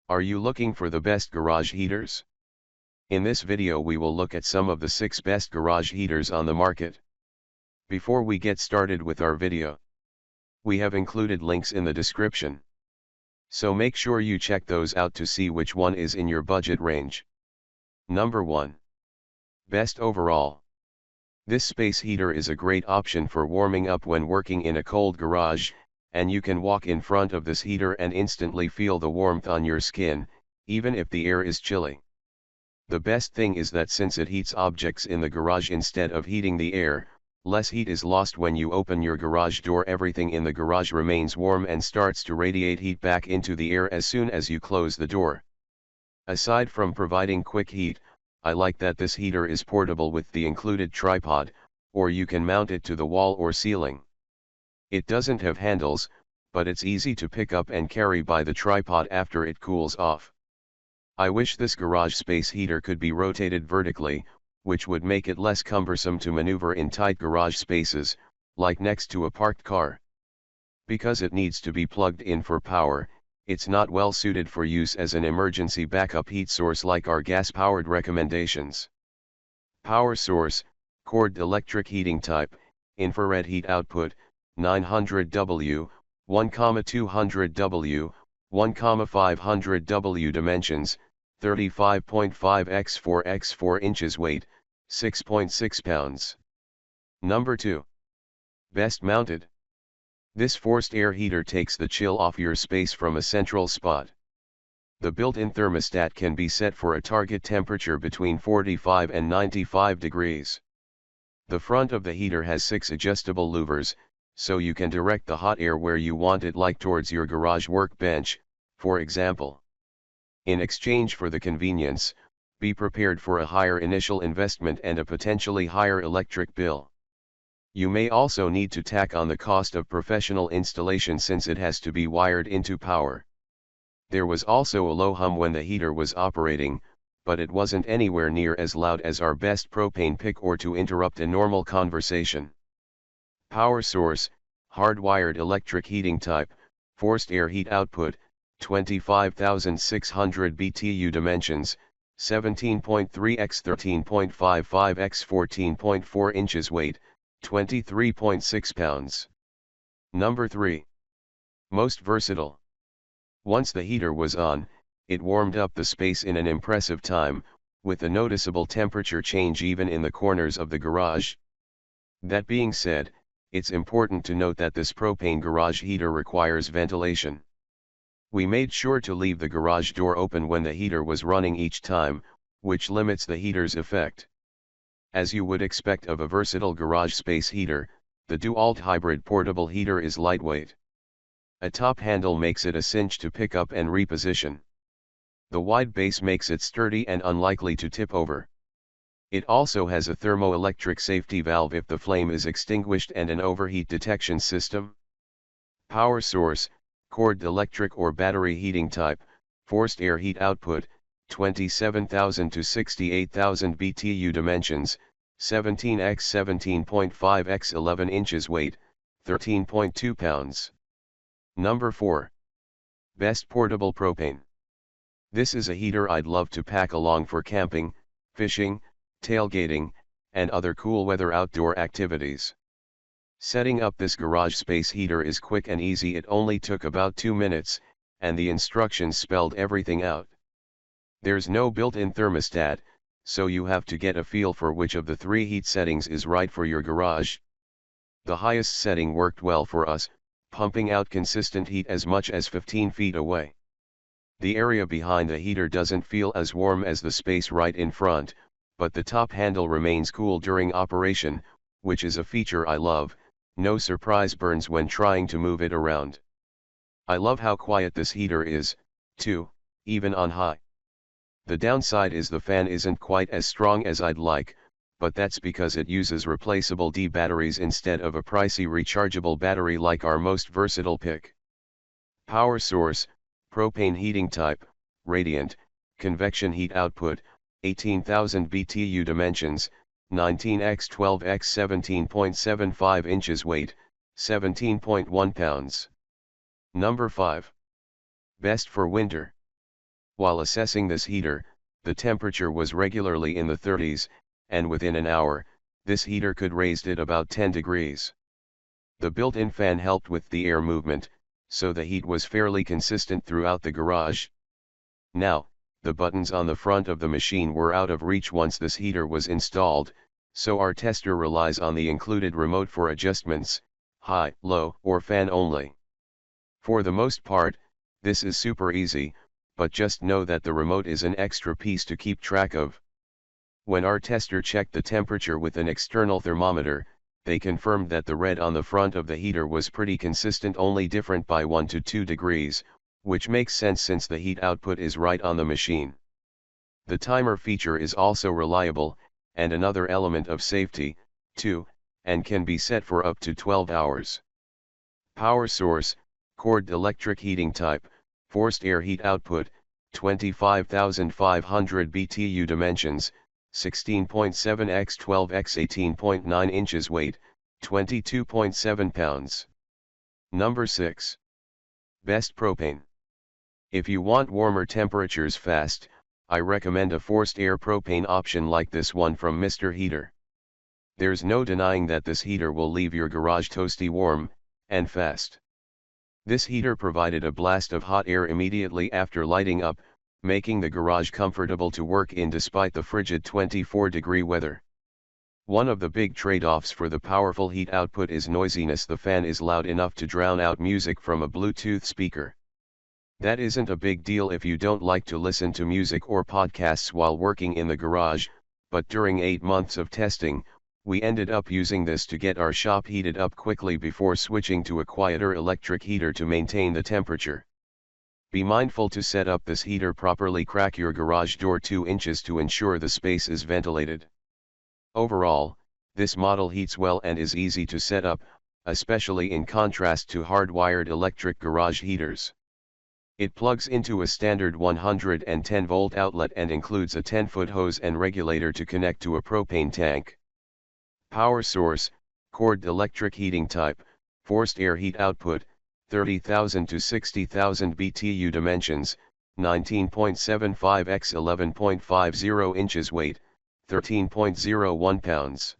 Are you looking for the best garage heaters? In this video we will look at some of the 6 best garage heaters on the market. Before we get started with our video, we have included links in the description. So make sure you check those out to see which one is in your budget range. Number 1. Best overall. This space heater is a great option for warming up when working in a cold garage, and you can walk in front of this heater and instantly feel the warmth on your skin, even if the air is chilly. The best thing is that since it heats objects in the garage instead of heating the air, less heat is lost when you open your garage door. Everything in the garage remains warm and starts to radiate heat back into the air as soon as you close the door. Aside from providing quick heat, I like that this heater is portable with the included tripod, or you can mount it to the wall or ceiling. It doesn't have handles, but it's easy to pick up and carry by the tripod after it cools off. I wish this garage space heater could be rotated vertically, which would make it less cumbersome to maneuver in tight garage spaces, like next to a parked car. Because it needs to be plugged in for power, it's not well suited for use as an emergency backup heat source like our gas-powered recommendations. Power source, cord electric heating type, infrared heat output, 900W, 1,200W, 1,500W dimensions, 35.5 x 4 x 4 inches weight, 6.6 pounds. Number 2. Best mounted. This forced air heater takes the chill off your space from a central spot. The built-in thermostat can be set for a target temperature between 45 and 95 degrees. The front of the heater has 6 adjustable louvers, so you can direct the hot air where you want it, like towards your garage workbench, for example. In exchange for the convenience, be prepared for a higher initial investment and a potentially higher electric bill. You may also need to tack on the cost of professional installation since it has to be wired into power. There was also a low hum when the heater was operating, but it wasn't anywhere near as loud as our best propane pick or to interrupt a normal conversation. Power source, hardwired electric heating type, forced air heat output, 25,600 BTU dimensions, 17.3 x 13.55 x 14.4 inches weight, 23.6 pounds. Number 3. Most versatile. Once the heater was on, it warmed up the space in an impressive time, with a noticeable temperature change even in the corners of the garage. That being said, it's important to note that this propane garage heater requires ventilation. We made sure to leave the garage door open when the heater was running each time, which limits the heater's effect. As you would expect of a versatile garage space heater, the DeWalt hybrid portable heater is lightweight. A top handle makes it a cinch to pick up and reposition. The wide base makes it sturdy and unlikely to tip over. It also has a thermoelectric safety valve if the flame is extinguished and an overheat detection system. Power source, cord electric or battery heating type, forced air heat output, 27,000 to 68,000 BTU dimensions, 17 x 17.5 x 11 inches weight, 13.2 pounds. Number 4. Best portable propane. This is a heater I'd love to pack along for camping, fishing, tailgating, and other cool weather outdoor activities. Setting up this garage space heater is quick and easy. It only took about 2 minutes, and the instructions spelled everything out. There's no built-in thermostat, so you have to get a feel for which of the 3 heat settings is right for your garage. The highest setting worked well for us, pumping out consistent heat as much as 15 feet away. The area behind the heater doesn't feel as warm as the space right in front, but the top handle remains cool during operation, which is a feature I love. No surprise burns when trying to move it around. I love how quiet this heater is, too, even on high. The downside is the fan isn't quite as strong as I'd like, but that's because it uses replaceable D batteries instead of a pricey rechargeable battery like our most versatile pick. Power source, propane heating type, radiant, convection heat output, 18,000 BTU dimensions, 19 x 12 x 17.75 inches weight, 17.1 pounds. Number 5. Best for winter. While assessing this heater, the temperature was regularly in the 30s, and within an hour, this heater could raise it about 10 degrees. The built-in fan helped with the air movement, so the heat was fairly consistent throughout the garage. Now, the buttons on the front of the machine were out of reach once this heater was installed, so our tester relies on the included remote for adjustments, high, low, or fan only. For the most part, this is super easy, but just know that the remote is an extra piece to keep track of. When our tester checked the temperature with an external thermometer, they confirmed that the read on the front of the heater was pretty consistent, only different by 1 to 2 degrees, which makes sense since the heat output is right on the machine. The timer feature is also reliable, and another element of safety, too, and can be set for up to 12 hours. Power source, cord electric heating type, forced air heat output, 25,500 BTU dimensions, 16.7 x 12 x 18.9 inches weight, 22.7 pounds. Number 6. Best propane. If you want warmer temperatures fast, I recommend a forced air propane option like this one from Mr. Heater. There's no denying that this heater will leave your garage toasty warm, and fast. This heater provided a blast of hot air immediately after lighting up, making the garage comfortable to work in despite the frigid 24-degree weather. One of the big trade-offs for the powerful heat output is noisiness. The fan is loud enough to drown out music from a Bluetooth speaker. That isn't a big deal if you don't like to listen to music or podcasts while working in the garage, but during 8 months of testing, we ended up using this to get our shop heated up quickly before switching to a quieter electric heater to maintain the temperature. Be mindful to set up this heater properly. Crack your garage door 2 inches to ensure the space is ventilated. Overall, this model heats well and is easy to set up, especially in contrast to hardwired electric garage heaters. It plugs into a standard 110-volt outlet and includes a 10-foot hose and regulator to connect to a propane tank. Power source, cord electric heating type, forced air heat output, 30,000 to 60,000 BTU dimensions, 19.75 x 11.50 inches weight, 13.01 pounds.